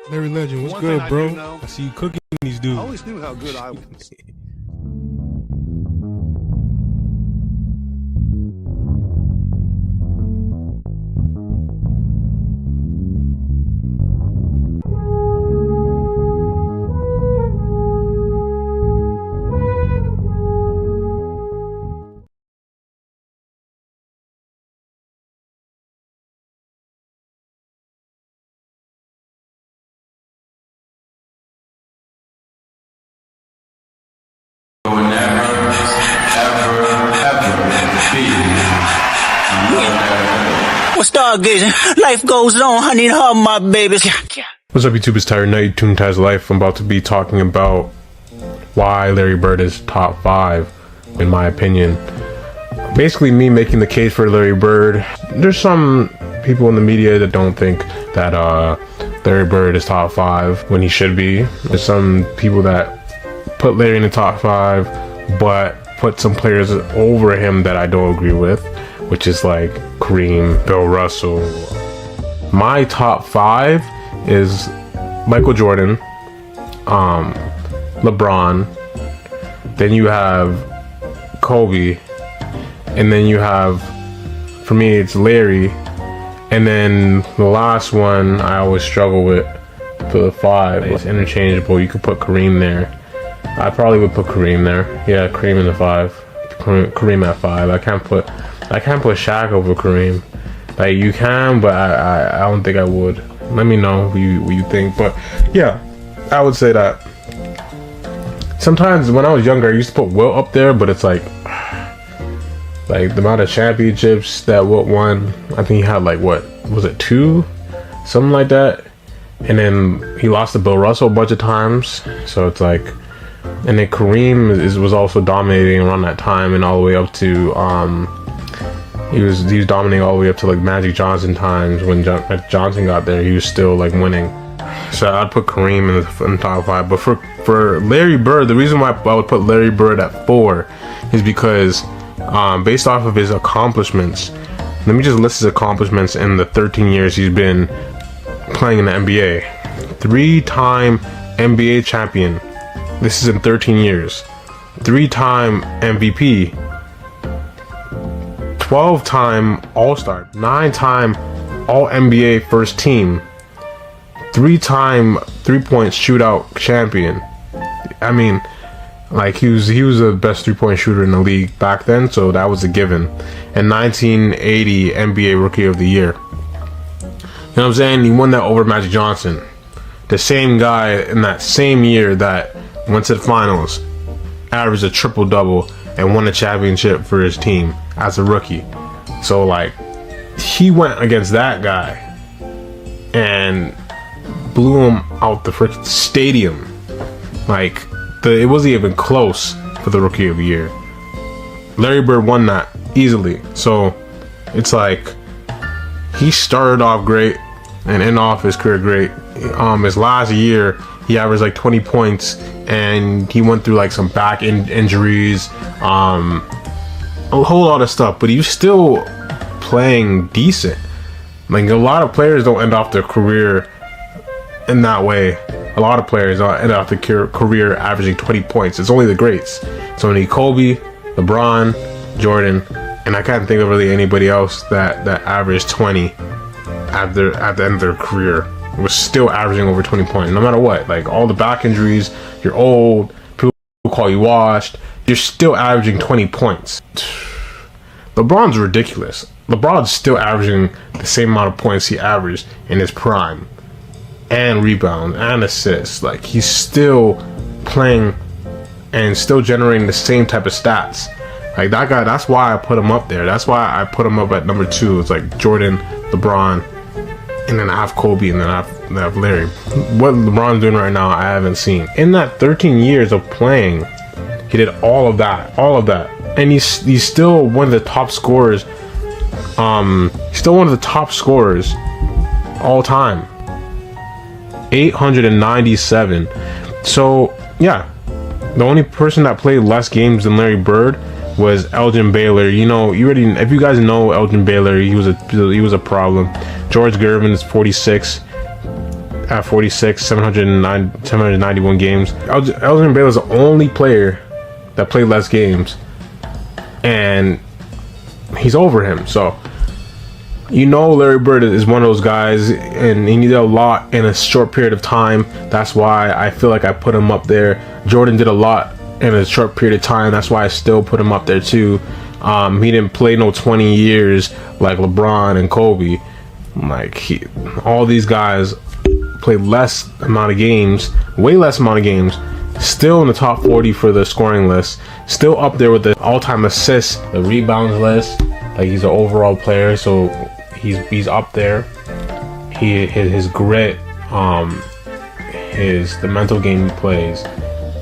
Larry Legend, what's One thing good, I bro? do know, I see you cooking these dudes. I always knew how good I was. Will never, ever, ever be. Well, stargazing, life goes on, I need all my babies. What's up, YouTube? It's Tyler Knight, Tuned Ty's Life. I'm about to be talking about why Larry Bird is top 5, in my opinion. Basically, me making the case for Larry Bird. There's some people in the media that don't think that Larry Bird is top 5 when he should be. There's some people that put Larry in the top 5, but put some players over him that I don't agree with, which is like Kareem, Bill Russell. My top 5 is Michael Jordan, LeBron, then you have Kobe, and then you have, for me, it's Larry, and then the last one I always struggle with for the 5. It's interchangeable. You could put Kareem there. I probably would put Kareem there. Yeah, Kareem in the 5. Kareem at 5. I can't put Shaq over Kareem. Like, you can, but I don't think I would. Let me know what you think. But yeah, I would say that. Sometimes when I was younger, I used to put Wilt up there, but it's like the amount of championships that Wilt won. I think he had, like, what was it, 2, something like that. And then he lost to Bill Russell a bunch of times. So it's like. And then Kareem was also dominating around that time, and all the way up to he was dominating all the way up to like Magic Johnson times. When Magic Johnson got there, he was still like winning. So I'd put Kareem in the top 5. But for Larry Bird, the reason why I would put Larry Bird at 4 is because based off of his accomplishments. Let me just list his accomplishments in the 13 years he's been playing in the NBA. 3-time NBA champion. This is in 13 years. 3-time MVP. 12-time All-Star. 9-time All-NBA first team. 3-time three-point shootout champion. I mean, like, he was the best three-point shooter in the league back then, so that was a given. And 1980 NBA Rookie of the Year. You know what I'm saying? He won that over Magic Johnson. The same guy in that same year that went to the finals, averaged a triple-double, and won a championship for his team as a rookie. So, like, he went against that guy and blew him out the freaking stadium. Like, it wasn't even close for the Rookie of the Year. Larry Bird won that easily. So, it's like, he started off great and ended off his career great. His last year, he averaged like 20 points, and he went through like some back injuries, a whole lot of stuff, but he was still playing decent. Like, a lot of players don't end off their career in that way. A lot of players end off their career averaging 20 points. It's only the greats. So only Kobe, LeBron, Jordan, and I can't think of really anybody else that averaged 20 at the end of their career. Was still averaging over 20 points, no matter what. Like, all the back injuries, you're old, people call you washed, you're still averaging 20 points. LeBron's ridiculous. LeBron's still averaging the same amount of points he averaged in his prime, and rebounds and assists. Like, he's still playing and still generating the same type of stats. Like, that guy, that's why I put him up there. That's why I put him up at number 2. It's like Jordan, LeBron, and then I have Kobe, and then I have Larry. What LeBron's doing right now, I haven't seen. In that 13 years of playing, he did all of that, and he's still one of the top scorers. He's still one of the top scorers all time. 897. So yeah, the only person that played less games than Larry Bird was Elgin Baylor. You know, if you guys know Elgin Baylor, he was a problem. George Gervin is 46. at 46, 791 games. Elgin Baylor is the only player that played less games, and he's over him. So, Larry Bird is one of those guys, and he did a lot in a short period of time. That's why I feel like I put him up there. Jordan did a lot in a short period of time. That's why I still put him up there too. He didn't play no 20 years like LeBron and Kobe. All these guys played less amount of games, way less amount of games. Still in the top 40 for the scoring list. Still up there with the all-time assists, the rebounds list. He's an overall player, so he's up there. His grit, the mental game he plays.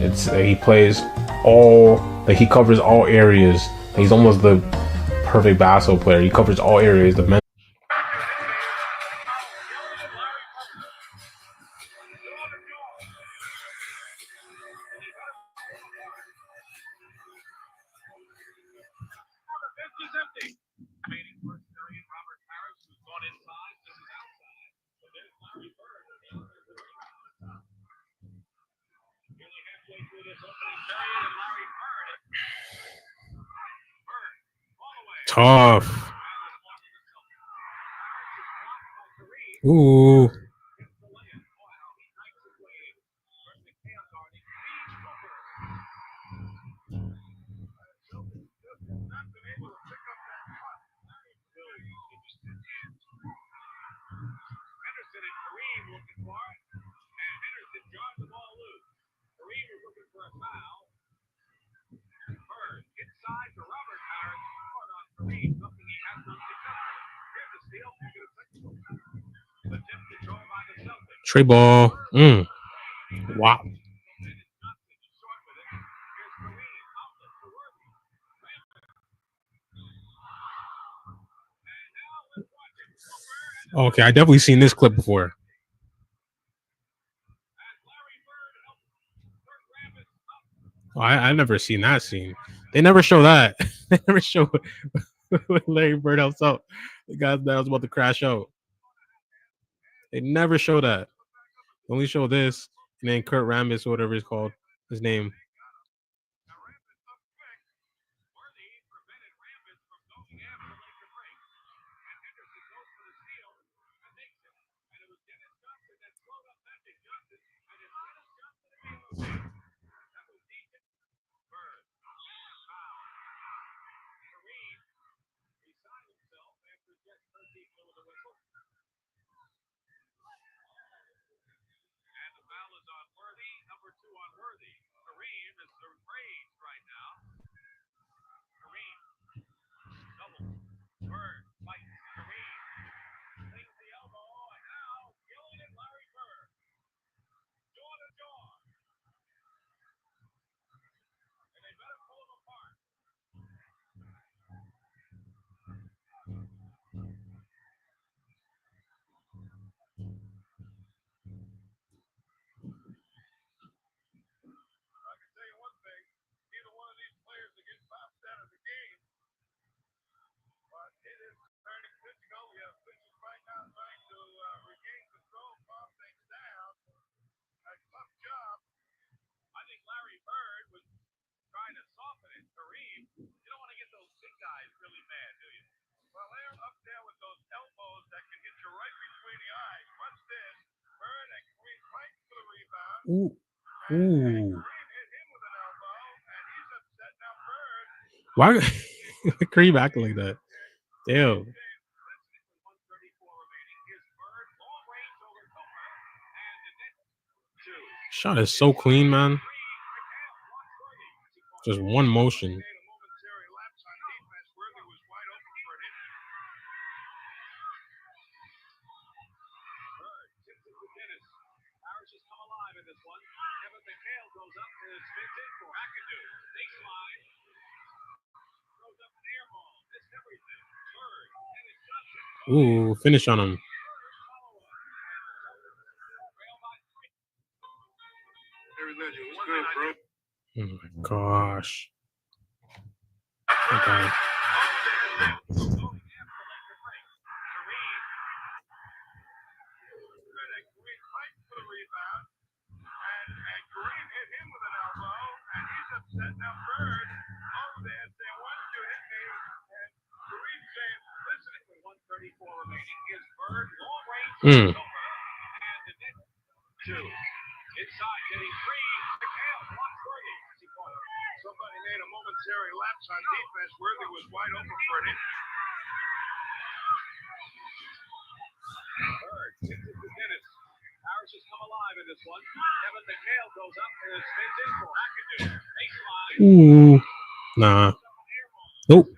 He plays he covers all areas. He's almost the perfect basketball player. He covers all areas. Tough. Ooh. Trey ball. Wow. Okay, I definitely seen this clip before. I never seen that scene. They never show that. They never show when Larry Bird helps out the guy that was about to crash out. They never show that. They only show this, and then Kurt Rambis or whatever he's called, his name. Ooh. Ooh. Why Kareem acting like that? Damn. Shot is so clean, man. Just one motion. Ooh, finish on him. Oh my gosh. Okay. Mm. Inside, getting free. McHale blocks Worthy. Somebody made a momentary lapse on defense. Worthy was wide open for an inch. Bird hits it to Dennis. Harris has come alive in this one. Kevin McHale goes up and spins in for McAdoo. Baseline. Ooh. Nah. Nope. Trail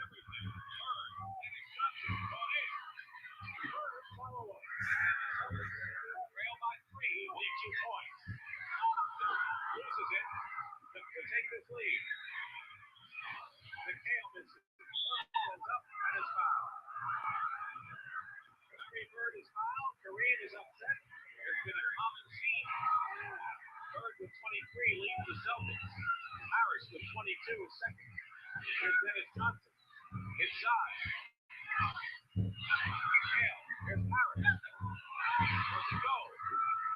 by 3, lead 2 points. Loses it to take this lead. McHale misses. Bird is up and is fouled. Bird is fouled. Kareem is upset. There's been a common scene. Bird with 23 leads the Celtics. Harris with 22 is second. Here's Dennis Johnson. Inside. McHale. Here's Harris. Where's it go?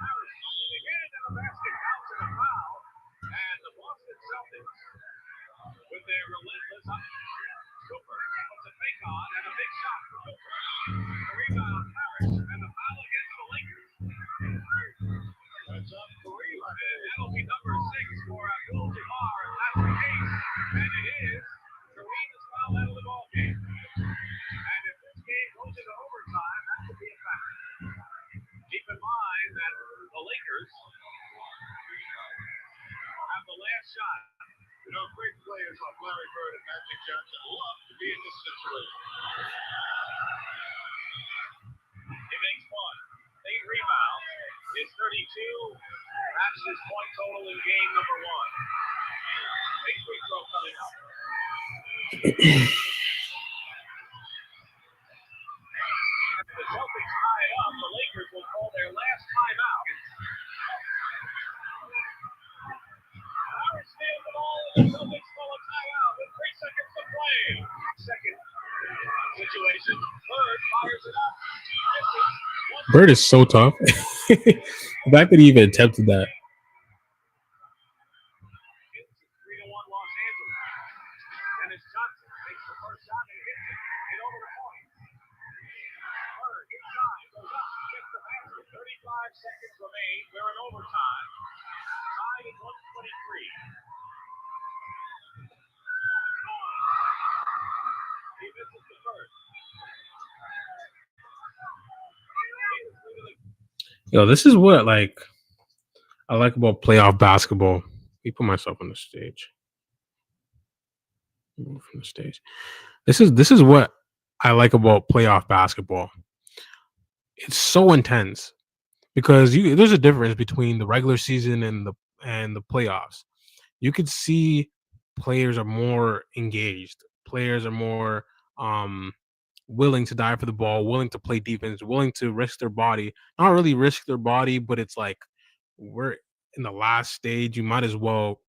Harris fighting again, and a basket counts and a foul. And the Boston Celtics, with their relentless up. Cooper puts a fake on and a big shot for Cooper. The rebound, Harris, and the foul against the Lakers. That's up Kareem, and that'll be number 6 for Abdul-Jabbar, if that's the case. And it is. Kareem is fouled out of the ballgame. And if this game goes into overtime, that could be a factor. Keep in mind that the Lakers have the last shot. You know, great players like Larry Bird and Magic Johnson love to be in this situation. He makes one. 8 rebounds. His 32. That's his point total in game number 1. Big free throw coming up. The Celtics tie it up. The Lakers will call their last timeout. Harris steals the ball, and the Celtics call a timeout with 3 seconds to play. Second situation. Bird fires it up. Bird is so tough. The fact that he even attempted that. 3-1 Los Angeles. Dennis Johnson takes the first shot and hits it. Hit over the point. Bird inside, goes up, gets the basket. 35 seconds remain. We're in overtime. Tied at 123. He misses the first. Yo, this is what I like about playoff basketball. Let me put myself on the stage. Move from the stage. This is what I like about playoff basketball. It's so intense because there's a difference between the regular season and the playoffs. You could see players are more engaged. Players are more willing to die for the ball, willing to play defense, willing to risk their body. Not really risk their body, but it's like we're in the last stage. You might as well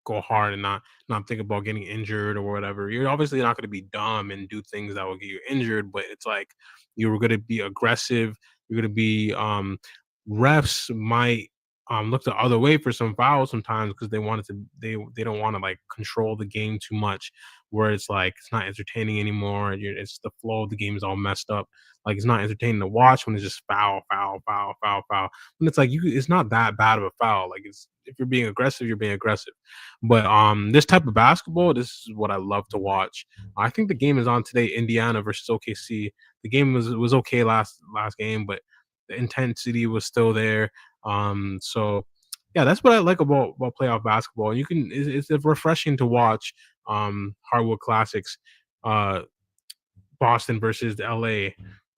go hard and not think about getting injured or whatever. You're obviously not going to be dumb and do things that will get you injured, but it's like you're going to be aggressive. You're going to be refs might look the other way for some fouls sometimes because they don't want to like control the game too much, where it's like it's not entertaining anymore. It's the flow of the game is all messed up. Like it's not entertaining to watch when it's just foul. And it's like it's not that bad of a foul. Like it's if you're being aggressive, you're being aggressive. But this type of basketball, this is what I love to watch. I think the game is on today, Indiana versus OKC. The game was okay last game, but the intensity was still there. So yeah, that's what I like about playoff basketball. It's refreshing to watch hardwood classics, Boston versus LA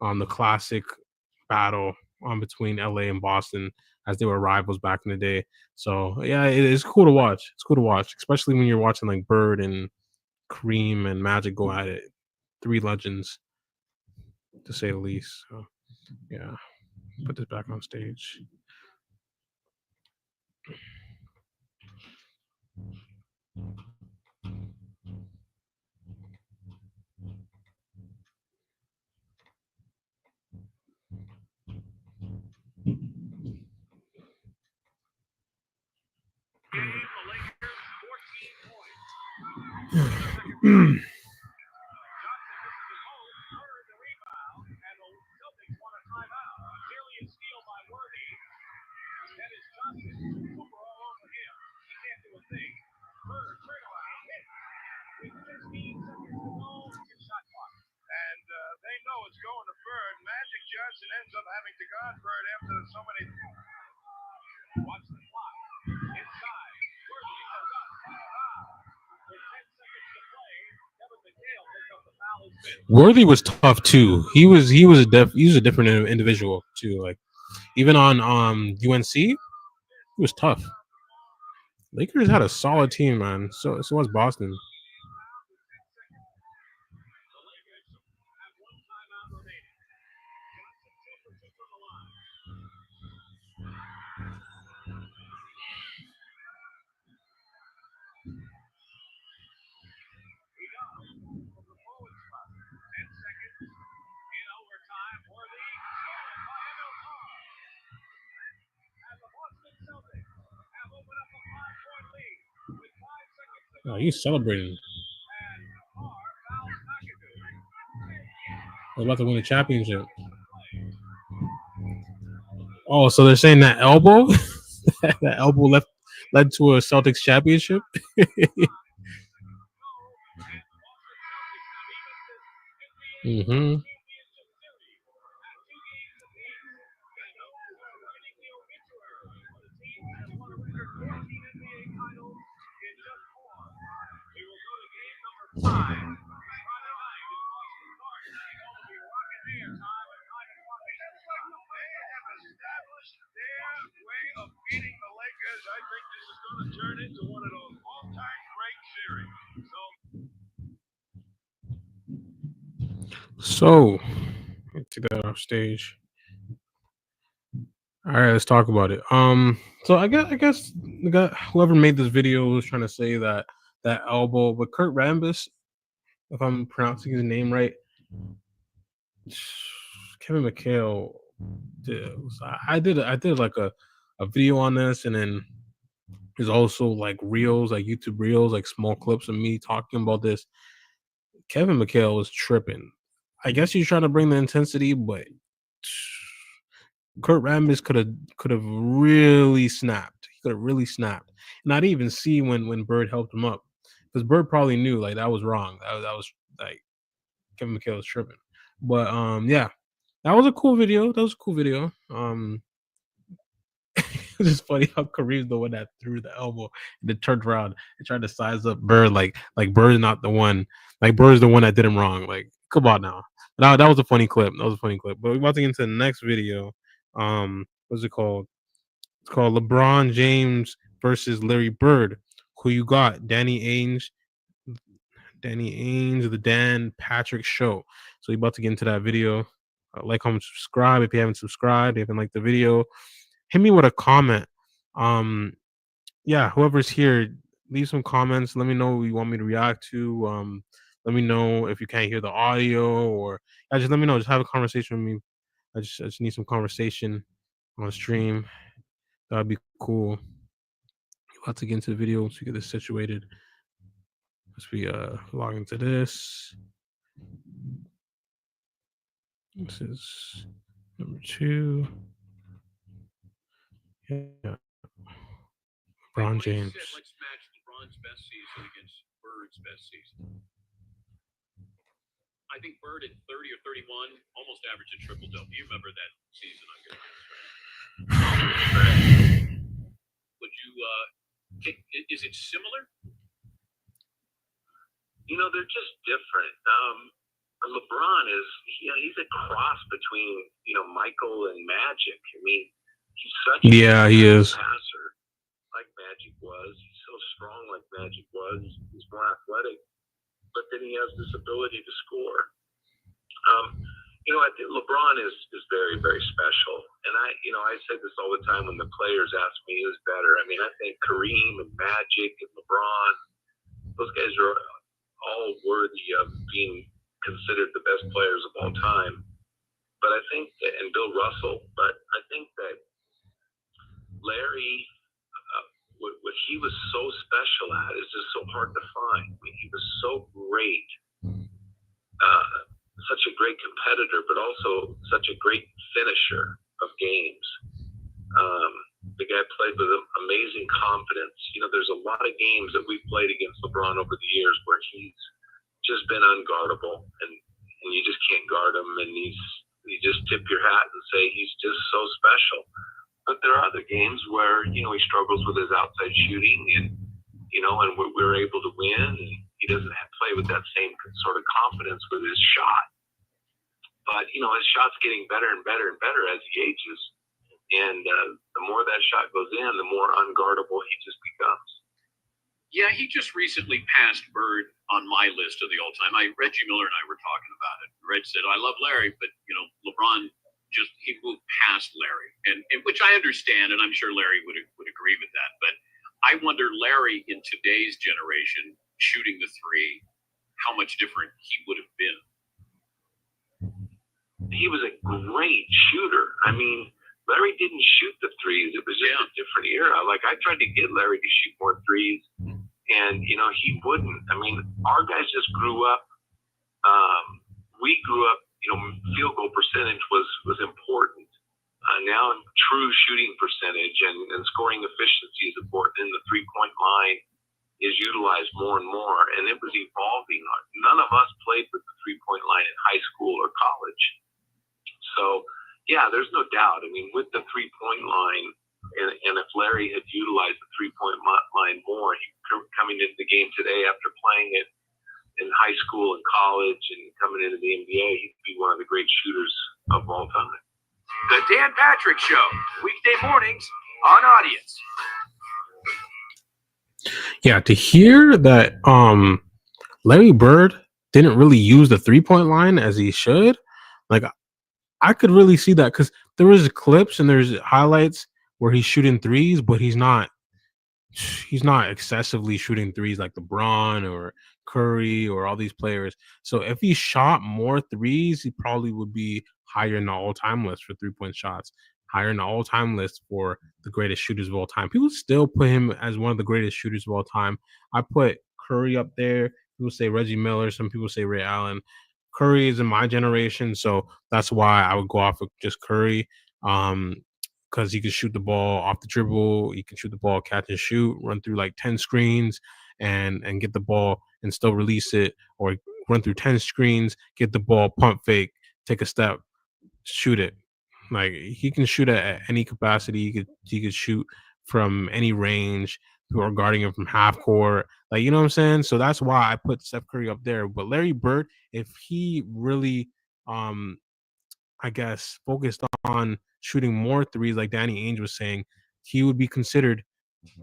on the classic battle between LA and Boston as they were rivals back in the day. So yeah, it is cool to watch. It's cool to watch, especially when you're watching like Bird and Kareem and Magic go at it. 3 legends, to say the least. So yeah, put this back on stage. Bird. Magic Johnson ends up having to guard Bird after so many. Watch the clock. Inside. Worthy has got foul. With 10 seconds to play, Kevin McHale picks up the foul and spins. Worthy was tough too. He was a different individual too. Like even on UNC, he was tough. Lakers had a solid team, man. So was Boston. Oh, he's celebrating. We're about to win the championship. Oh, so they're saying that elbow, that elbow led to a Celtics championship. Mm-hmm. Beating the Lakers, I think this is going to turn into one of those all-time great series. So, let's get that off stage. All right, let's talk about it. So I guess whoever made this video was trying to say that elbow, but Kurt Rambis, if I'm pronouncing his name right, Kevin McHale I did like a video on this, and then there's also like reels, like YouTube reels, like small clips of me talking about this. Kevin McHale was tripping. I guess he's trying to bring the intensity, but Kurt Rambis could have really snapped. He could have really snapped. And I didn't even see when Bird helped him up, because Bird probably knew like that was wrong. That was like Kevin McHale was tripping. But yeah, that was a cool video. It's just funny how Kareem's the one that threw the elbow and then turned around and tried to size up Bird like Bird's not the one. Like Bird's the one that did him wrong. Like, come on now. That was a funny clip. But we're about to get into the next video. What's it called? It's called LeBron James versus Larry Bird. Who you got? Danny Ainge, the Dan Patrick Show. So you're about to get into that video. Like, comment, subscribe if you haven't subscribed. If you haven't liked the video, hit me with a comment. Yeah, whoever's here, leave some comments. Let me know what you want me to react to. Let me know if you can't hear the audio, or just let me know. Just have a conversation with me. I just need some conversation on stream. That'd be cool. About to get into the video to get this situated. Let's be log into this. This is number 2. Yeah. LeBron James. Let's match LeBron's best season against Bird's best season. I think Bird at 30 or 31 almost averaged a triple-double. You remember that season, I guess. Would you is it similar? You know, they're just different. LeBron is, he's a cross between, Michael and Magic. I mean, he's such he is passer like Magic was. He's so strong like Magic was. He's more athletic, but then he has this ability to score. I think LeBron is very, very special. And I say this all the time when the players ask me who's better. I mean, I think Kareem and Magic and LeBron, those guys are all worthy of being considered the best players of all time. But I think and Bill Russell, but I think that Larry, what he was so special at is just so hard to find. I mean, he was so great, such a great competitor, but also such a great finisher of games. The guy played with amazing confidence. There's a lot of games that we've played against LeBron over the years where he's just been unguardable, and you just can't guard him, and he's you just tip your hat and say he's just so special. But there are other games where, he struggles with his outside shooting and we're able to win, and he doesn't have to play with that same sort of confidence with his shot. But, his shot's getting better and better and better as he ages. And the more that shot goes in, the more unguardable he just becomes. Yeah, he just recently passed Bird on my list of the all-time. Reggie Miller and I were talking about it. Reg said, I love Larry, but, LeBron he moved past Larry, and which I understand, and I'm sure Larry would agree with that. But I wonder, Larry in today's generation, shooting the three, how much different he would have been. He was a great shooter. I mean, Larry didn't shoot the threes. It was just a different era. Like, I tried to get Larry to shoot more threes, and, he wouldn't. I mean, our guys just grew up. We grew up, field goal percentage was important. Now true shooting percentage and scoring efficiency is important, and the three-point line is utilized more and more, and it was evolving. None of us played with the three-point line in high school or college. So, yeah, there's no doubt. I mean, with the three-point line, and if Larry had utilized the three-point line more, coming into the game today after playing it in high school and college and coming into the NBA, he'd be one of the great shooters of all time. The Dan Patrick Show, weekday mornings on Audience. Yeah, to hear that Larry Bird didn't really use the three-point line as he should, like, I could really see that, because there was clips and there's highlights where he's shooting threes, but he's not excessively shooting threes like LeBron or Curry or all these players. So if he shot more threes, he probably would be higher in the all-time list for three-point shots, higher in the all-time list for the greatest shooters of all time. People still put him as one of the greatest shooters of all time. I put Curry up there. People say Reggie Miller. Some people say Ray Allen. Curry is in my generation, so that's why I would go off of just Curry. Because he could shoot the ball off the dribble, he can shoot the ball catch and shoot, run through like 10 screens and get the ball and still release it, or run through 10 screens, get the ball, pump fake, take a step, shoot it. Like, he can shoot at any capacity. He could shoot from any range, or guarding him from half court. Like, you know what I'm saying? So that's why I put Steph Curry up there. But Larry Bird, if he really I guess focused on shooting more threes, like Danny Ainge was saying, he would be considered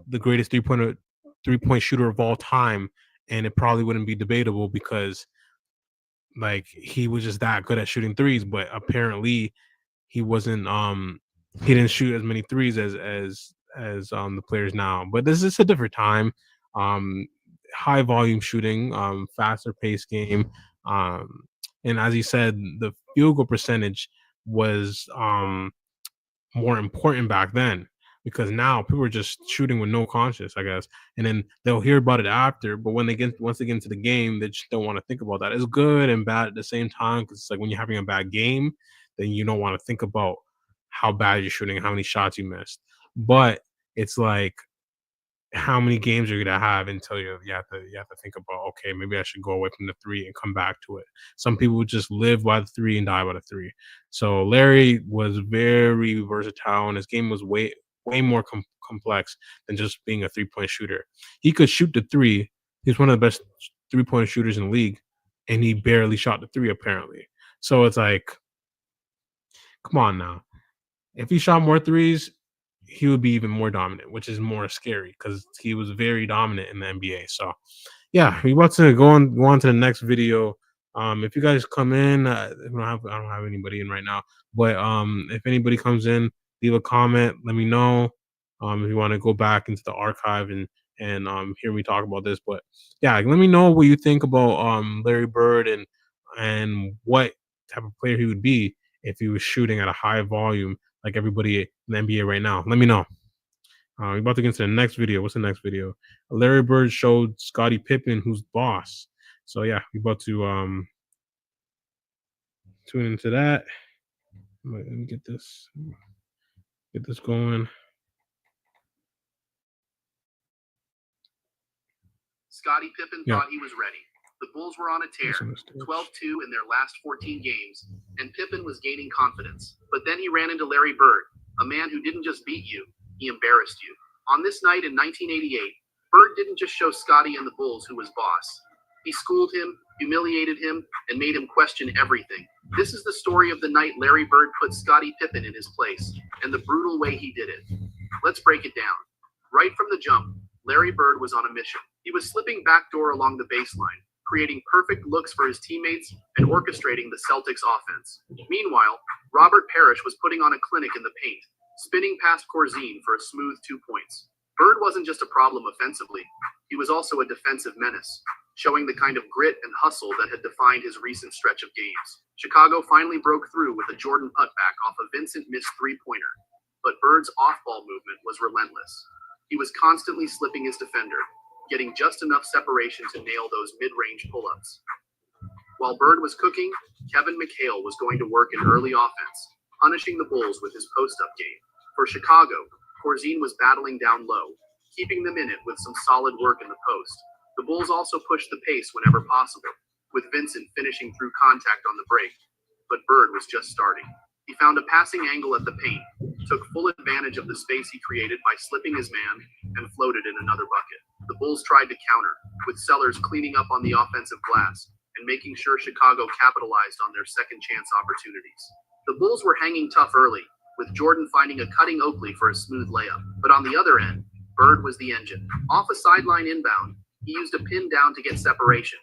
the greatest three-point shooter of all time, and it probably wouldn't be debatable, because like, he was just that good at shooting threes. But apparently he wasn't he didn't shoot as many threes as the players now. But this is a different time. High volume shooting, faster pace game. And as he said, the field goal percentage was more important back then, because now people are just shooting with no conscience, I guess. And then they'll hear about it after, but once they get into the game, they just don't want to think about that. It's good and bad at the same time, because it's like, when you're having a bad game, then you don't want to think about how bad you're shooting, how many shots you missed. But it's like, how many games you're gonna have until you have to think about, okay, maybe I should go away from the three and come back to it. Some people just live by the three and die by the three. So Larry was very versatile, and his game was way more complex than just being a three-point shooter. He could shoot the three. He's one of the best three-point shooters in the league, and he barely shot the three, apparently. So it's like, come on now. If he shot more threes, he would be even more dominant, which is more scary, because he was very dominant in the NBA. So, yeah, we're about to go on to the next video. If you guys come in, I don't have anybody in right now, but if anybody comes in, leave a comment. Let me know if you want to go back into the archive and hear me talk about this. But yeah, let me know what you think about Larry Bird, and what type of player he would be if he was shooting at a high volume like everybody in the NBA right now. Let me know. We're about to get into the next video. What's the next video? Larry Bird showed Scottie Pippen who's boss. So yeah, we're about to tune into that. Let me get this going. Scottie Pippen thought he was ready. The Bulls were on a tear, 12-2 in their last 14 games, and Pippen was gaining confidence. But then he ran into Larry Bird, a man who didn't just beat you, he embarrassed you. On this night in 1988, Bird didn't just show Scottie and the Bulls who was boss. He schooled him, humiliated him, and made him question everything. This is the story of the night Larry Bird put Scottie Pippen in his place, and the brutal way he did it. Let's break it down. Right from the jump, Larry Bird was on a mission. He was slipping backdoor along the baseline, creating perfect looks for his teammates and orchestrating the Celtics offense. Meanwhile, Robert Parrish was putting on a clinic in the paint, spinning past Corzine for a smooth 2 points. Bird wasn't just a problem offensively, he was also a defensive menace, showing the kind of grit and hustle that had defined his recent stretch of games. Chicago finally broke through with a Jordan putback off a Vincent missed three-pointer, but Bird's off-ball movement was relentless. He was constantly slipping his defender, getting just enough separation to nail those mid-range pull-ups. While Bird was cooking, Kevin McHale was going to work in early offense, punishing the Bulls with his post-up game. For Chicago, Corzine was battling down low, keeping them in it with some solid work in the post. The Bulls also pushed the pace whenever possible, with Vincent finishing through contact on the break. But Bird was just starting. He found a passing angle at the paint, took full advantage of the space he created by slipping his man, and floated in another bucket. The Bulls tried to counter, with Sellers cleaning up on the offensive glass and making sure Chicago capitalized on their second chance opportunities. The Bulls were hanging tough early, with Jordan finding a cutting Oakley for a smooth layup. But on the other end, Bird was the engine. Off a sideline inbound, he used a pin down to get separation,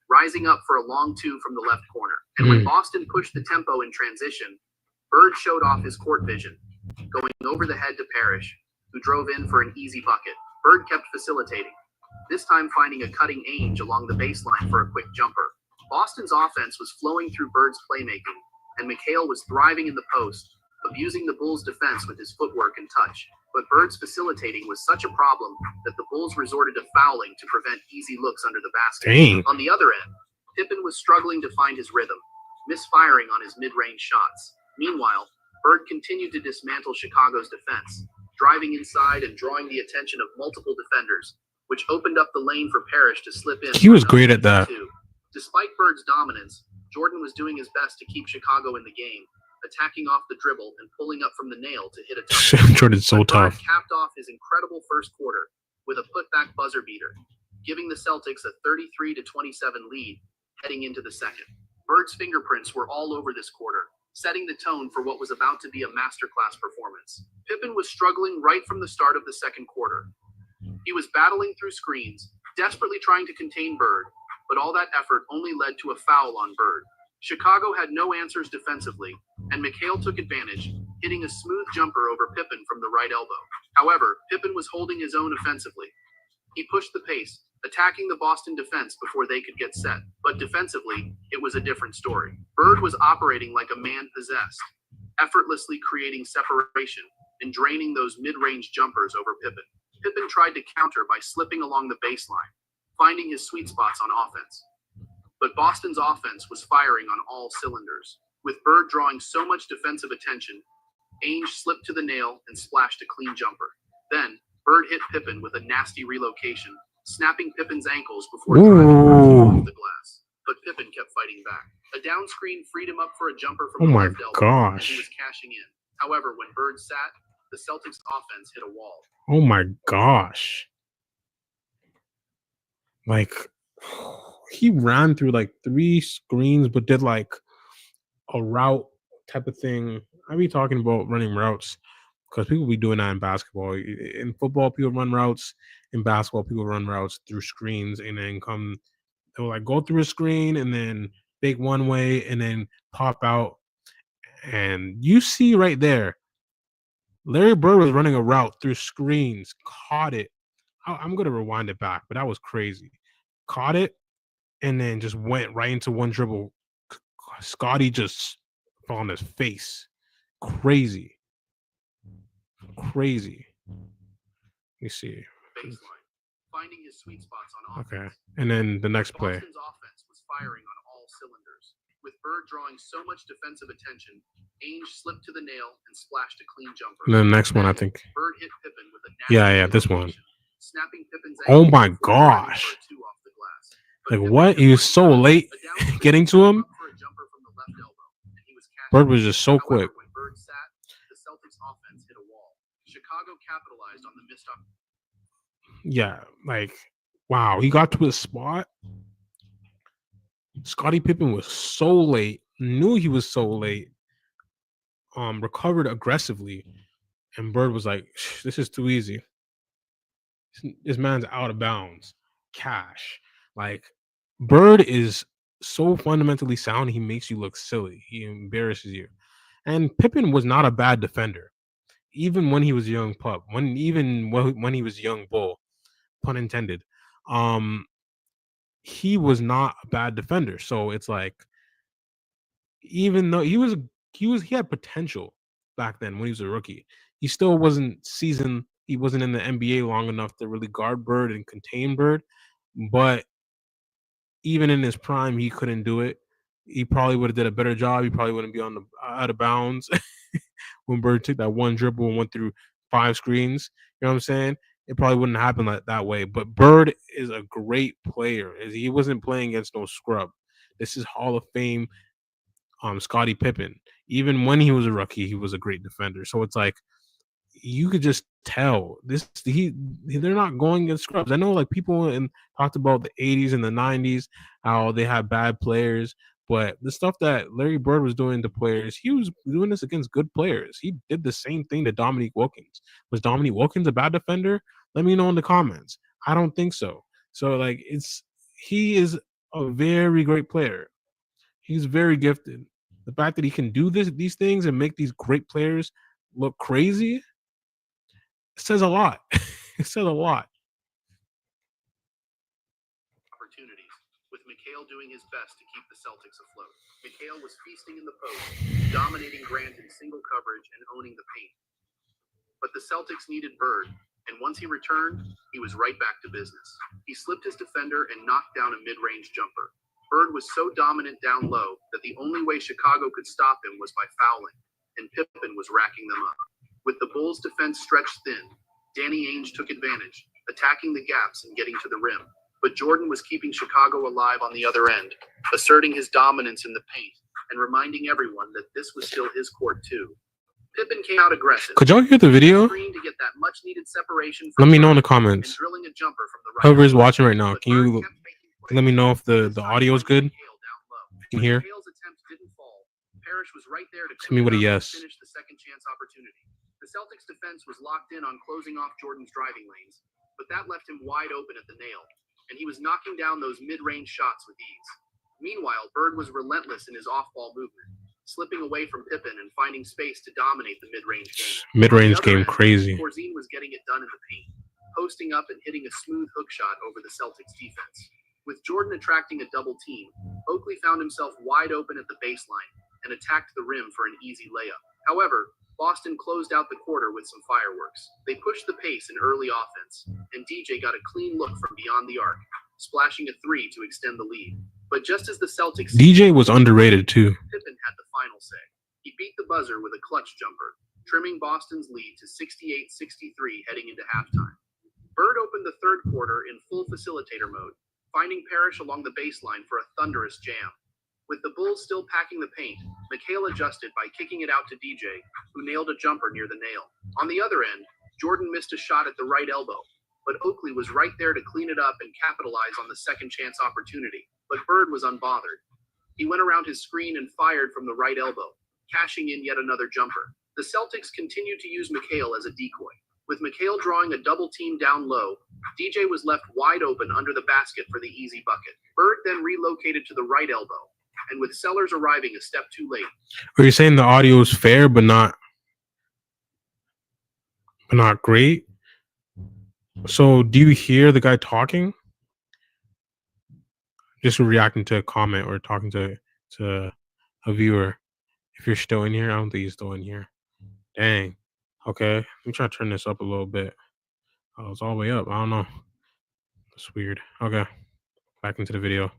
rising up for a long two from the left corner. And when Boston pushed the tempo in transition, Bird showed off his court vision, going over the head to Parrish, who drove in for an easy bucket. Bird kept facilitating, this time finding a cutting Ainge along the baseline for a quick jumper. Boston's offense was flowing through Bird's playmaking, and McHale was thriving in the post, abusing the Bulls' defense with his footwork and touch. But Bird's facilitating was such a problem that the Bulls resorted to fouling to prevent easy looks under the basket. Dang. On the other end, Pippen was struggling to find his rhythm, misfiring on his mid-range shots. Meanwhile, Bird continued to dismantle Chicago's defense, driving inside and drawing the attention of multiple defenders, which opened up the lane for Parrish to slip in. He was great at that. Despite Bird's dominance, Jordan was doing his best to keep Chicago in the game, attacking off the dribble and pulling up from the nail to hit a tough. Jordan's so tough. Capped off his incredible first quarter with a putback buzzer beater, giving the Celtics a 33-27 lead heading into the second. Bird's fingerprints were all over this quarter, setting the tone for what was about to be a masterclass performance. Pippen was struggling right from the start of the second quarter. He was battling through screens, desperately trying to contain Bird, but all that effort only led to a foul on Bird. Chicago had no answers defensively, and McHale took advantage, hitting a smooth jumper over Pippen from the right elbow. However, Pippen was holding his own offensively. He pushed the pace, attacking the Boston defense before they could get set. But defensively, it was a different story. Bird was operating like a man possessed, effortlessly creating separation and draining those mid-range jumpers over Pippen. Pippen tried to counter by slipping along the baseline, finding his sweet spots on offense. But Boston's offense was firing on all cylinders. With Bird drawing so much defensive attention, Ainge slipped to the nail and splashed a clean jumper. Then, Bird hit Pippen with a nasty relocation, snapping Pippen's ankles before driving off the glass. But Pippen kept fighting back. A down screen freed him up for a jumper from the left elbow, and he was cashing in. However, when Bird sat, the Celtics offense hit a wall. Oh my gosh. Like, he ran through like 3 screens, but did like a route type of thing. I be talking about running routes because people be doing that in basketball. In football, people run routes. In basketball, people run routes through screens and then they'll like go through a screen and then big one way and then pop out. And you see right there, Larry Bird was running a route through screens, caught it. I'm going to rewind it back, but that was crazy. Caught it and then just went right into one dribble. Scottie just fell on his face. Crazy. Let me see. Baseline, finding his sweet spots on offense. Okay. And then the next play. Boston's offense was firing on all cylinders. With Bird drawing so much defensive attention, Ainge slipped to the nail and splashed a clean jumper. And then the next one, I think. Bird hit Pippen with a nasty this one. snapping Pippen's Oh my gosh. two off the glass. Like, what? He was so late getting to him. Bird was just so quick. When Bird sat, the Celtics offense hit a wall. Chicago capitalized on the missed opportunity. Yeah, like, wow. He got to his spot. Scottie Pippen was so late. Knew he was so late. Recovered aggressively. And Bird was like, this is too easy. This man's out of bounds. Cash. Like, Bird is so fundamentally sound, he makes you look silly. He embarrasses you. And Pippen was not a bad defender, even when he was a young pup. When he was a young bull, pun intended. He was not a bad defender. So it's like, even though he had potential back then when he was a rookie, he still wasn't seasoned. He wasn't in the NBA long enough to really guard Bird and contain Bird. But even in his prime, he couldn't do it. He probably would have did a better job. He probably wouldn't be on the out of bounds when Bird took that one dribble and went through 5 screens. You know what I'm saying? It probably wouldn't happen like that way. But Bird is a great player. He wasn't playing against no scrub. This is Hall of Fame Scottie Pippen. Even when he was a rookie, he was a great defender. So it's like, you could just tell they're not going against scrubs. I know, like, people talked about the 80s and the 90s, how they had bad players, but the stuff that Larry Bird was doing to players, he was doing this against good players. He did the same thing to Dominique Wilkins. Was Dominique Wilkins a bad defender? Let me know in the comments. I don't think so. So, like, he is a very great player. He's very gifted. The fact that he can do these things and make these great players look crazy, says a lot. It says a lot. Opportunities, with McHale doing his best to keep the Celtics afloat. McHale was feasting in the post, dominating Grant in single coverage and owning the paint. But the Celtics needed Bird, and once he returned, he was right back to business. He slipped his defender and knocked down a mid-range jumper. Bird was so dominant down low that the only way Chicago could stop him was by fouling, and Pippen was racking them up. With the Bulls' defense stretched thin, Danny Ainge took advantage, attacking the gaps and getting to the rim. But Jordan was keeping Chicago alive on the other end, asserting his dominance in the paint and reminding everyone that this was still his court too. Pippen came out aggressive. Could y'all hear the video? To get that much-needed separation Let me know in the comments. and drilling a jumper from the right. Whoever is watching right now, can you let me know if the audio is good? You can hear? Parrish was right there to Tell me what a yes. finish the second chance opportunity. The Celtics defense was locked in on closing off Jordan's driving lanes, but that left him wide open at the nail, and he was knocking down those mid-range shots with ease. Meanwhile, Bird was relentless in his off-ball movement, slipping away from Pippen and finding space to dominate the mid-range game. Mid-range game, crazy. Porzingis was getting it done in the paint, posting up and hitting a smooth hook shot over the Celtics defense. With Jordan attracting a double team, Oakley found himself wide open at the baseline and attacked the rim for an easy layup. However, Boston closed out the quarter with some fireworks. They pushed the pace in early offense, and DJ got a clean look from beyond the arc, splashing a 3 to extend the lead. But just as the Celtics... DJ was underrated too. Pippen had the final say. He beat the buzzer with a clutch jumper, trimming Boston's lead to 68-63 heading into halftime. Bird opened the third quarter in full facilitator mode, finding Parrish along the baseline for a thunderous jam. With the Bulls still packing the paint, McHale adjusted by kicking it out to DJ, who nailed a jumper near the nail. On the other end, Jordan missed a shot at the right elbow, but Oakley was right there to clean it up and capitalize on the second chance opportunity. But Bird was unbothered. He went around his screen and fired from the right elbow, cashing in yet another jumper. The Celtics continued to use McHale as a decoy. With McHale drawing a double team down low, DJ was left wide open under the basket for the easy bucket. Bird then relocated to the right elbow, and with Sellers arriving a step too late. Are you saying the audio is fair but not great? So do you hear the guy talking? Just reacting to a comment or talking to a viewer. If you're still in here, I don't think he's still in here. Dang. Okay. Let me try to turn this up a little bit. Oh, it's all the way up. I don't know. That's weird. Okay. Back into the video.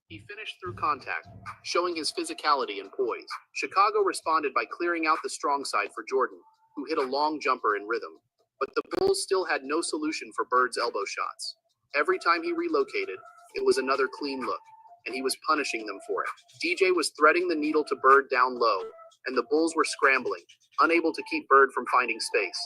He finished through contact, showing his physicality and poise. Chicago responded by clearing out the strong side for Jordan, who hit a long jumper in rhythm. But the Bulls still had no solution for Bird's elbow shots. Every time he relocated, It was another clean look, and he was punishing them for it. DJ was threading the needle to Bird down low, and the Bulls were scrambling, unable to keep Bird from finding space.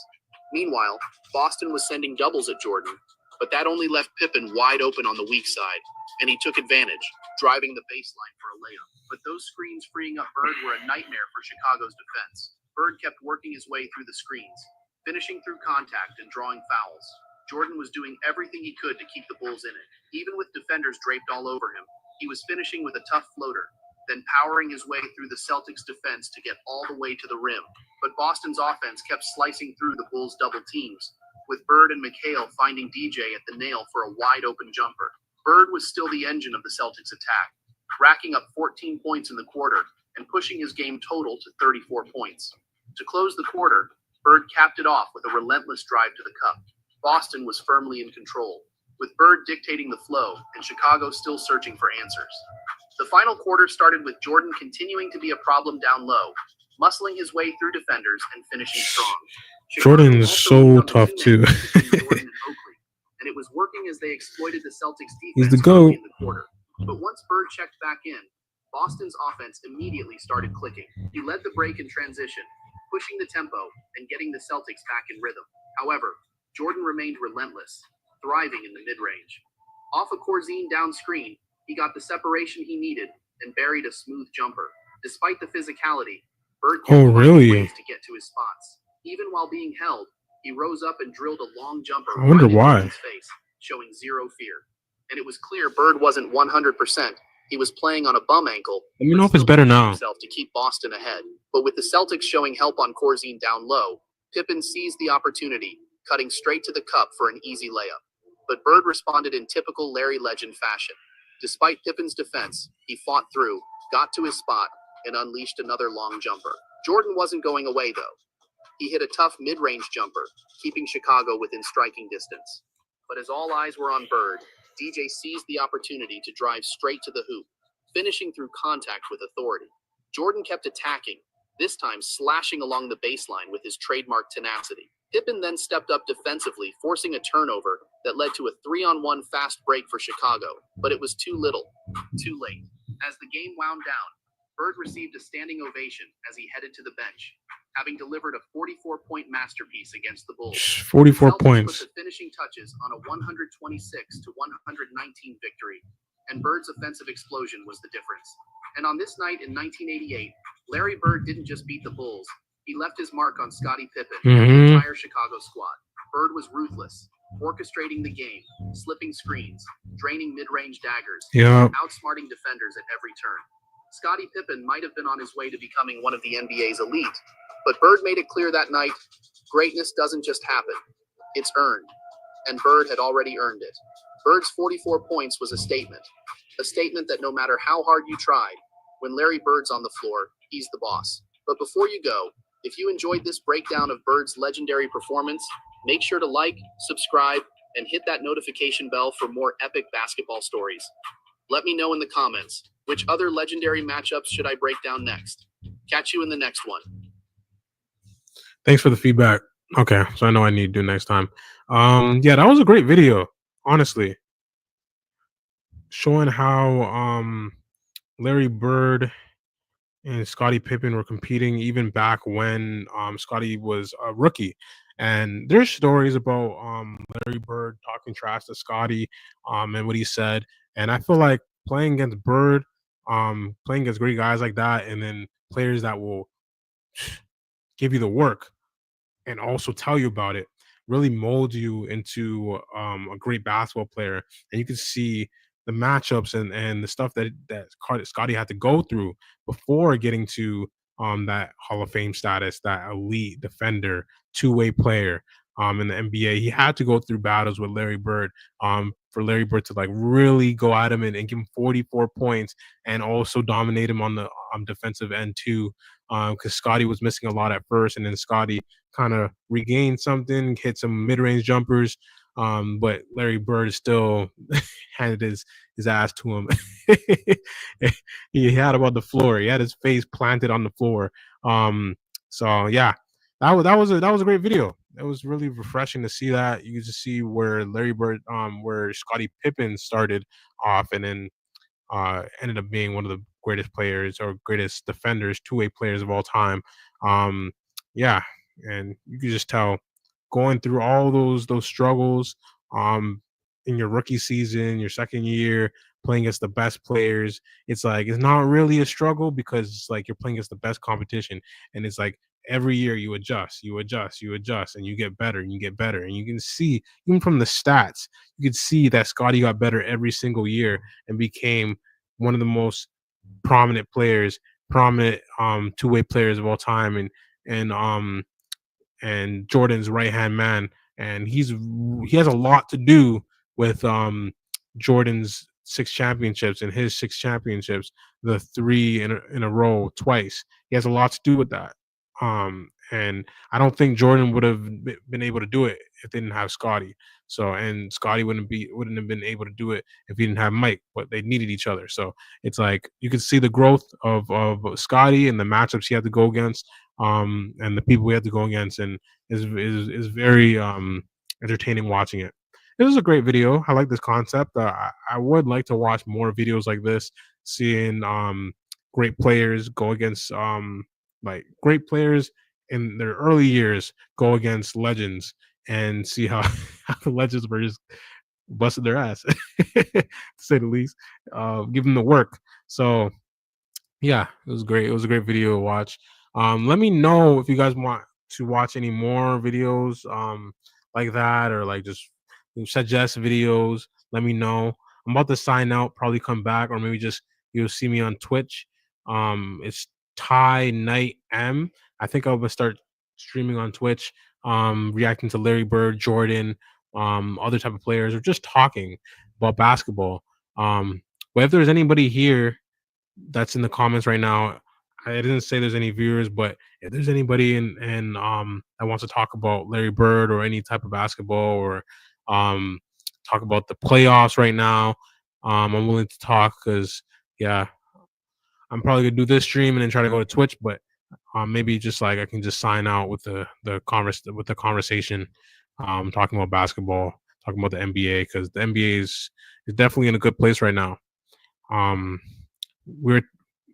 Meanwhile, Boston was sending doubles at Jordan, but that only left Pippen wide open on the weak side, and he took advantage, driving the baseline for a layup. But those screens freeing up Bird were a nightmare for Chicago's defense. Bird kept working his way through the screens, finishing through contact and drawing fouls. Jordan was doing everything he could to keep the Bulls in it. Even with defenders draped all over him, he was finishing with a tough floater, then powering his way through the Celtics' defense to get all the way to the rim. But Boston's offense kept slicing through the Bulls' double teams, with Bird and McHale finding DJ at the nail for a wide-open jumper. Bird was still the engine of the Celtics' attack, racking up 14 points in the quarter and pushing his game total to 34 points. To close the quarter, Bird capped it off with a relentless drive to the cup. Boston was firmly in control, with Bird dictating the flow and Chicago still searching for answers. The final quarter started with Jordan continuing to be a problem down low, muscling his way through defenders and finishing strong. Jordan's so tough too. And it was working as they exploited the Celtics' He's defense the GOAT. in the quarter. But once Bird checked back in, Boston's offense immediately started clicking. He led the break in transition, pushing the tempo and getting the Celtics back in rhythm. However, Jordan remained relentless, thriving in the mid-range. Off a Corzine down screen, he got the separation he needed and buried a smooth jumper. Despite the physicality, Bird kept finding ways to get to his spots. Even while being held, he rose up and drilled a long jumper I wonder right why. into his face, showing zero fear. And it was clear Bird wasn't 100%. He was playing on a bum ankle. Let me know if it's better now. To keep Boston ahead. But with the Celtics showing help on Corzine down low, Pippen seized the opportunity, cutting straight to the cup for an easy layup. But Bird responded in typical Larry Legend fashion. Despite Pippen's defense, he fought through, got to his spot, and unleashed another long jumper. Jordan wasn't going away, though. He hit a tough mid-range jumper, keeping Chicago within striking distance. But as all eyes were on Bird, DJ seized the opportunity to drive straight to the hoop, finishing through contact with authority. Jordan kept attacking, this time slashing along the baseline with his trademark tenacity. Pippen then stepped up defensively, forcing a turnover that led to a 3-on-1 fast break for Chicago, but it was too little, too late. As the game wound down, Bird received a standing ovation as he headed to the bench, having delivered a 44-point masterpiece against the Bulls. 44 Celtics points. put the finishing touches on a 126-119 victory, and Bird's offensive explosion was the difference. And on this night in 1988, Larry Bird didn't just beat the Bulls, he left his mark on Scottie Pippen and the entire Chicago squad. Bird was ruthless, orchestrating the game, slipping screens, draining mid-range daggers, outsmarting defenders at every turn. Scottie Pippen might have been on his way to becoming one of the NBA's elite, but Bird made it clear that night, greatness doesn't just happen, it's earned. And Bird had already earned it. Bird's 44 points was a statement that no matter how hard you tried, when Larry Bird's on the floor, he's the boss. But before you go, if you enjoyed this breakdown of Bird's legendary performance, make sure to like, subscribe, and hit that notification bell for more epic basketball stories. Let me know in the comments, which other legendary matchups should I break down next? Catch you in the next one. Thanks for the feedback. Okay, so I know I need to do next time. Yeah, that was a great video, honestly. Showing how Larry Bird and Scottie Pippen were competing even back when Scottie was a rookie. And there's stories about Larry Bird talking trash to Scottie and what he said. And I feel like playing against Bird, playing against great guys like that, and then players that will give you the work and also tell you about it, really mold you into a great basketball player. And you can see the matchups and the stuff that Scottie had to go through before getting to that Hall of Fame status, that elite defender, two-way player in the NBA. He had to go through battles with Larry Bird for Larry Bird to like really go at him and give him 44 points and also dominate him on the defensive end too, because Scottie was missing a lot at first, and then Scottie kind of regained something, hit some mid-range jumpers, but Larry Bird still handed his ass to him. He had him on the floor. He had his face planted on the floor. So yeah, that was a great video. it was really refreshing to see that. You could just see where Larry Bird, where Scottie Pippen started off, and then ended up being one of the greatest players or greatest defenders, two-way players of all time. Um, yeah, and you could just tell going through all those struggles um, in your rookie season, your second year, playing against the best players. It's like it's not really a struggle because it's like you're playing against the best competition, and it's like every year you adjust, and you get better and you get better. And you can see, even from the stats, you can see that Scottie got better every single year and became one of the most prominent players, prominent two-way players of all time, and Jordan's right-hand man. And he has a lot to do with Jordan's 6 championships and his 6 championships, the three in a row twice. He has a lot to do with that. And I don't think Jordan would have been able to do it if they didn't have Scottie. So, and Scottie wouldn't have been able to do it if he didn't have Mike, but they needed each other. So it's like you can see the growth of Scottie and the matchups he had to go against, and the people we had to go against, and is very entertaining watching it. This is a great video. I like this concept. I would like to watch more videos like this, seeing great players go against like great players in their early years go against legends and see how, how the legends were just busted their ass, to say the least. Give them the work. So yeah, it was great. It was a great video to watch. Let me know if you guys want to watch any more videos like that, or like just suggest videos. Let me know. I'm about to sign out, probably come back, or maybe just you'll see me on Twitch. It's Thai Night M. I think I'm gonna start streaming on Twitch, reacting to Larry Bird, Jordan, other type of players, or just talking about basketball. But if there's anybody here that's in the comments right now, I didn't say there's any viewers, but if there's anybody in that wants to talk about Larry Bird or any type of basketball, or talk about the playoffs right now, I'm willing to talk, because yeah, I'm probably gonna do this stream and then try to go to Twitch, but maybe just like I can just sign out with the conversation, talking about basketball, talking about the NBA, because the NBA is definitely in a good place right now.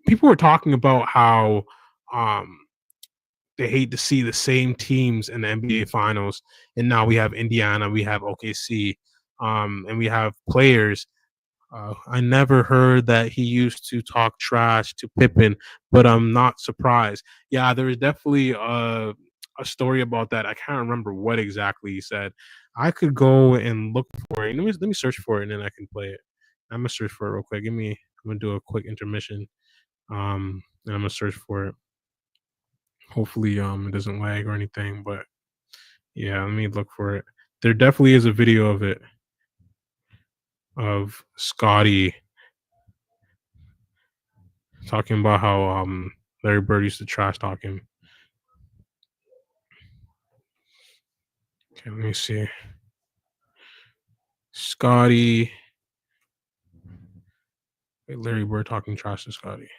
People were talking about how they hate to see the same teams in the NBA finals, and now we have Indiana, we have OKC, and we have players. I never heard that he used to talk trash to Pippen, but I'm not surprised. Yeah, there is definitely a story about that. I can't remember what exactly he said. I could go and look for it. Let me search for it, and then I can play it. I'm gonna search for it real quick. I'm gonna do a quick intermission. And I'm gonna search for it. Hopefully, it doesn't lag or anything. But yeah, let me look for it. There definitely is a video of it, of Scottie talking about how Larry Bird used to trash talk him. Okay, let me see. Scottie. Wait, Larry Bird talking trash to Scottie.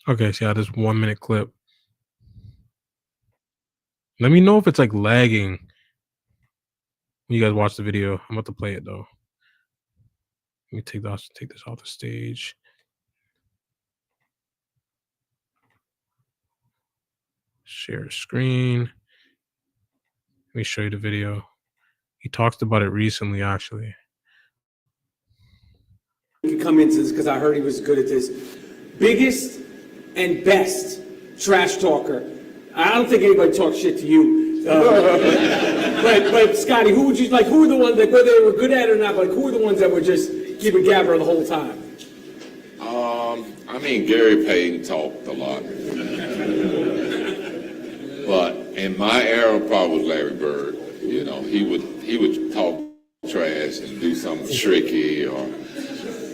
Okay, so yeah, this 1 minute clip. Let me know if it's like lagging when you guys watch the video. I'm about to play it though. Let me take this off the stage. Share screen. Let me show you the video. He talked about it recently, actually. He could come into this because I heard he was good at this. Biggest and best trash talker. I don't think anybody talks shit to you. But Scottie, who would you like? Who are the ones that, whether they were good at it or not, like who are the ones that were just giving gabber the whole time? I mean, Gary Payton talked a lot. But in my era, probably Larry Bird. You know, he would talk trash and do something tricky, or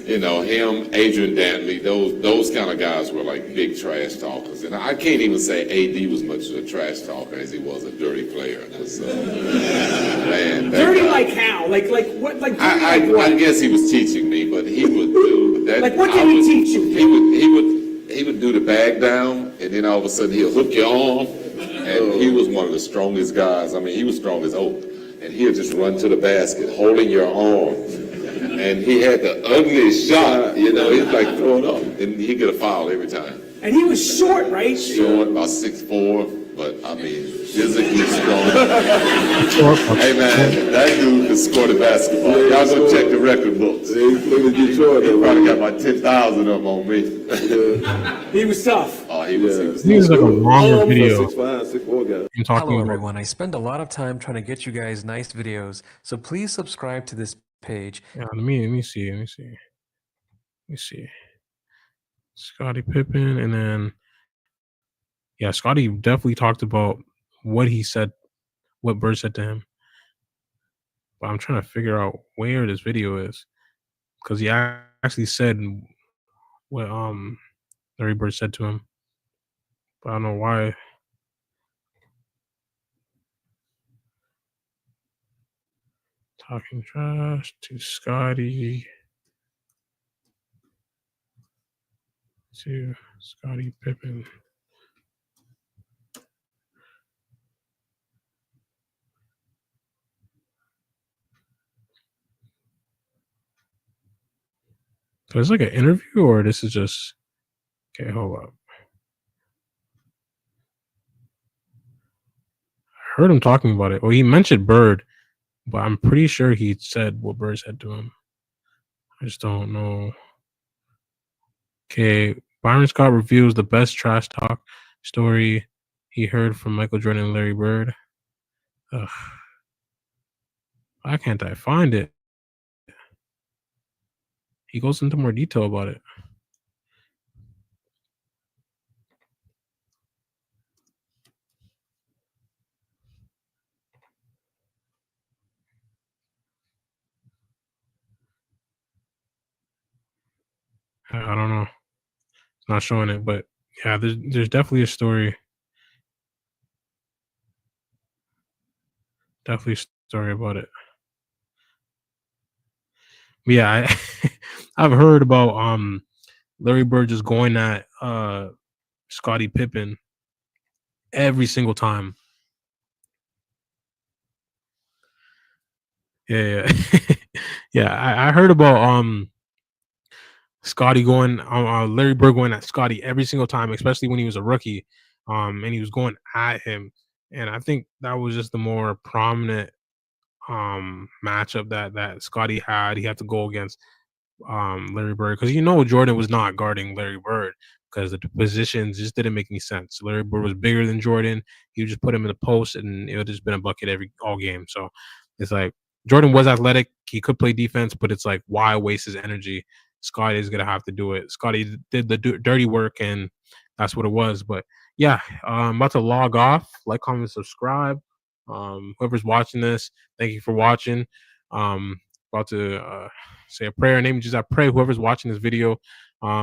You know, him, Adrian Dantley, those kind of guys were like big trash talkers. And I can't even say AD was much of a trash talker as he was a dirty player. Man, dirty guy, like how? Like what? Like I guess he was teaching me, but he would do that. Like what did he teach you? He would do the bag down, and then all of a sudden he'll hook your arm. And he was one of the strongest guys. I mean, he was strong as oak. And he'll just run to the basket, holding your arm. And he had the ugliest shot, you know, he'd like throw it up. And he'd get a foul every time. And he was short, right? Short, about 6'4", but I mean, physically strong. Hey man, that dude could score the basketball. Y'all go check the record books. He probably got about 10,000 of them on me. He was tough. Oh, he was. He was like a longer video. 6'4" guy. Hello everyone, I spend a lot of time trying to get you guys nice videos, so please subscribe to this page. Yeah, let me see. Scottie Pippen, and then yeah, Scottie definitely talked about what he said, what Bird said to him. But I'm trying to figure out where this video is, because he actually said what Larry Bird said to him, but I don't know why. Talking trash to Scottie. To Scottie Pippen. So it's like an interview, or this is just okay? Hold up. I heard him talking about it. Well, he mentioned Bird, but I'm pretty sure he said what Bird said to him. I just don't know. Okay, Byron Scott reveals the best trash talk story he heard from Michael Jordan and Larry Bird. Ugh. Why can't I find it? He goes into more detail about it. I don't know. It's not showing it, but yeah, there's definitely a story. Definitely a story about it. But yeah, I've heard about Larry Bird just going at Scottie Pippen every single time. Yeah. Yeah, I heard about Scottie going Larry Bird going at Scottie every single time, especially when he was a rookie. And he was going at him. And I think that was just the more prominent matchup that Scottie had. He had to go against Larry Bird, because Jordan was not guarding Larry Bird because the positions just didn't make any sense. Larry Bird was bigger than Jordan. He would just put him in the post, and it would just been a bucket all game. So it's like Jordan was athletic. He could play defense, but it's like, why waste his energy? Scottie is gonna have to do it. Scottie did the dirty work, and that's what it was. But yeah, I'm about to log off. Like, comment, subscribe. Whoever's watching this, thank you for watching. About to say a prayer. In the name of Jesus, I pray whoever's watching this video,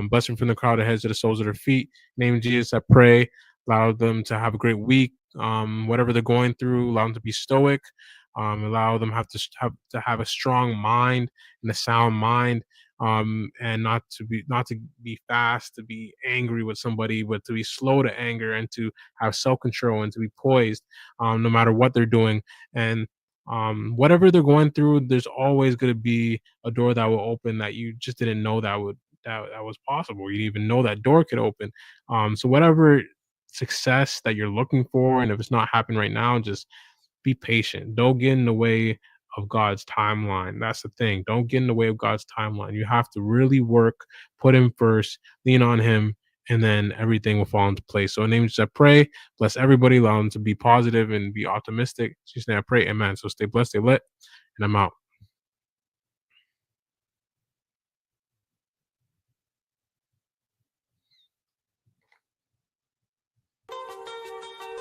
blessing from the crowd of heads to the soles of their feet. In the name of Jesus, I pray, allow them to have a great week. Whatever they're going through, allow them to be stoic. Allow them to have a strong mind and a sound mind. And not to be fast to be angry with somebody, but to be slow to anger, and to have self-control, and to be poised, no matter what they're doing. And whatever they're going through, there's always going to be a door that will open that you just didn't know that was possible. You didn't even know that door could open. So whatever success that you're looking for, and if it's not happening right now, just be patient. Don't get in the way of God's timeline. That's the thing. Don't get in the way of God's timeline. You have to really work, put him first, lean on him, and then everything will fall into place. So in the name of Jesus, I pray, bless everybody, allow them to be positive and be optimistic. Jesus' name I pray, amen. So stay blessed, stay lit, and I'm out.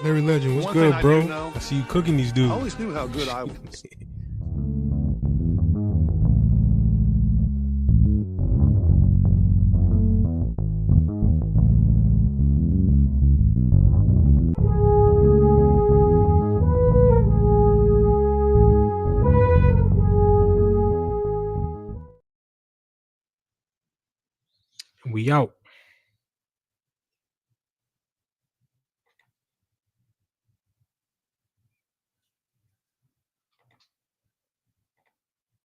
Larry Legend, what's good, bro? I see you cooking these dudes. I always knew how good I was. We out.